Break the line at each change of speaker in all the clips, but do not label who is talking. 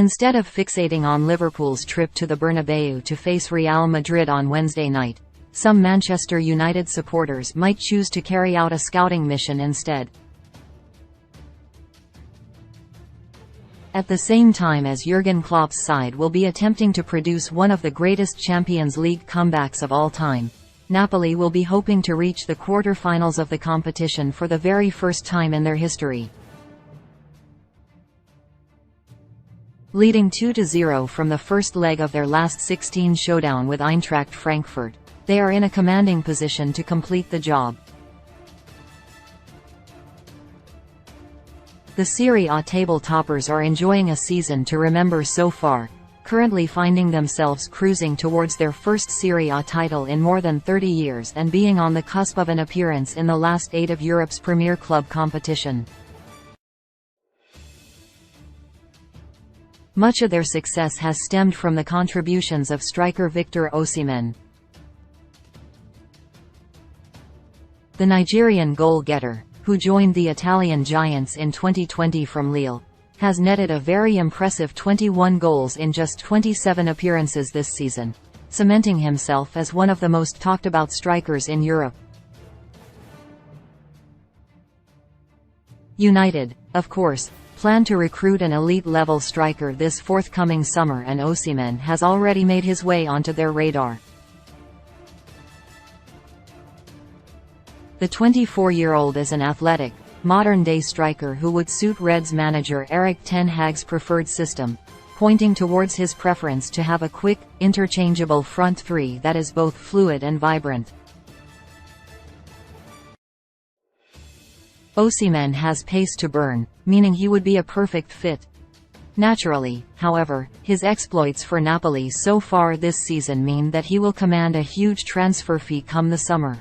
Instead of fixating on Liverpool's trip to the Bernabeu to face Real Madrid on Wednesday night, some Manchester United supporters might choose to carry out a scouting mission instead. At the same time as Jurgen Klopp's side will be attempting to produce one of the greatest Champions League comebacks of all time, Napoli will be hoping to reach the quarter-finals of the competition for the very first time in their history. Leading 2-0 from the first leg of their last 16 showdown with Eintracht Frankfurt, they are in a commanding position to complete the job. The Serie A table toppers are enjoying a season to remember so far, currently finding themselves cruising towards their first Serie A title in more than 30 years and being on the cusp of an appearance in the last 8 of Europe's premier club competition. Much of their success has stemmed from the contributions of striker Victor Osimhen. The Nigerian goal-getter, who joined the Italian Giants in 2020 from Lille, has netted a very impressive 21 goals in just 27 appearances this season, cementing himself as one of the most talked-about strikers in Europe. United, of course, plan to recruit an elite-level striker this forthcoming summer, and Osimhen has already made his way onto their radar. The 24-year-old is an athletic, modern-day striker who would suit Reds manager Erik ten Hag's preferred system, pointing towards his preference to have a quick, interchangeable front three that is both fluid and vibrant. Osimhen has pace to burn, meaning he would be a perfect fit. Naturally, however, his exploits for Napoli so far this season mean that he will command a huge transfer fee come the summer.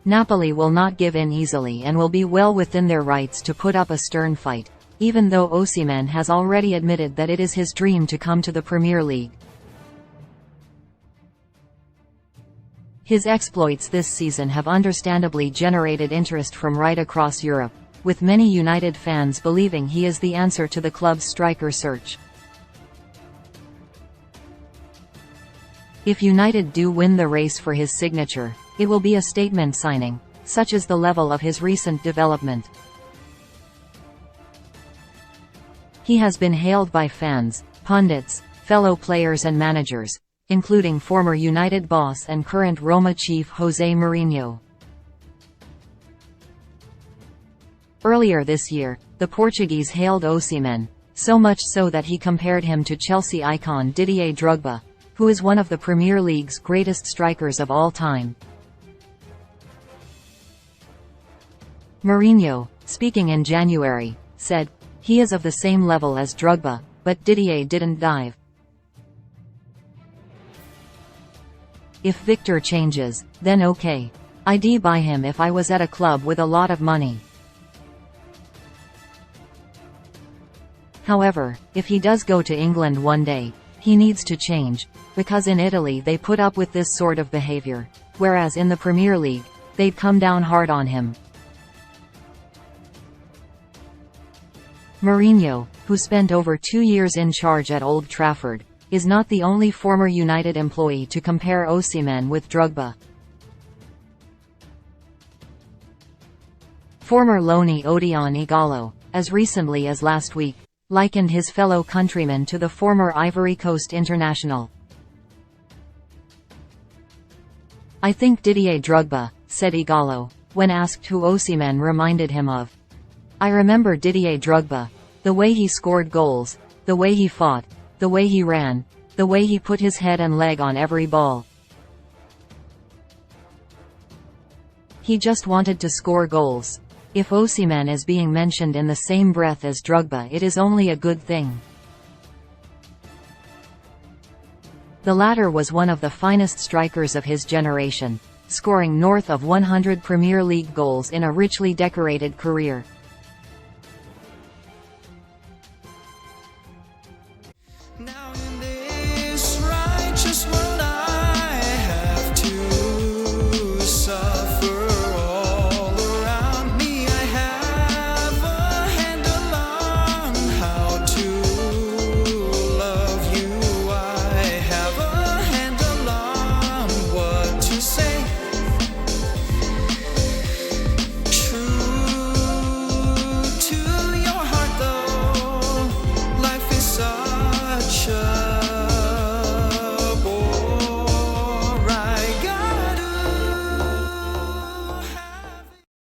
Napoli will not give in easily and will be well within their rights to put up a stern fight, even though Osimhen has already admitted that it is his dream to come to the Premier League. His exploits this season have understandably generated interest from right across Europe, with many United fans believing he is the answer to the club's striker search. If United do win the race for his signature, it will be a statement signing, such as the level of his recent development. He has been hailed by fans, pundits, fellow players and managers, including former United boss and current Roma chief José Mourinho. Earlier this year, the Portuguese hailed Osimhen, so much so that he compared him to Chelsea icon Didier Drogba, who is one of the Premier League's greatest strikers of all time. Mourinho, speaking in January, said, "He is of the same level as Drogba, but Didier didn't dive. If Victor changes, then okay. I'd buy him if I was at a club with a lot of money. However, if he does go to England one day, he needs to change, because in Italy they put up with this sort of behavior, whereas in the Premier League, they'd come down hard on him." Mourinho, who spent over 2 years in charge at Old Trafford, is not the only former United employee to compare Osimhen with Drogba. Former loanee Odion Ighalo, as recently as last week, likened his fellow countryman to the former Ivory Coast international. "I think Didier Drogba," said Ighalo, when asked who Osimhen reminded him of. "I remember Didier Drogba, the way he scored goals, the way he fought, the way he ran, the way he put his head and leg on every ball. He just wanted to score goals." If Osimhen is being mentioned in the same breath as Drogba, it is only a good thing. The latter was one of the finest strikers of his generation, scoring north of 100 Premier League goals in a richly decorated career.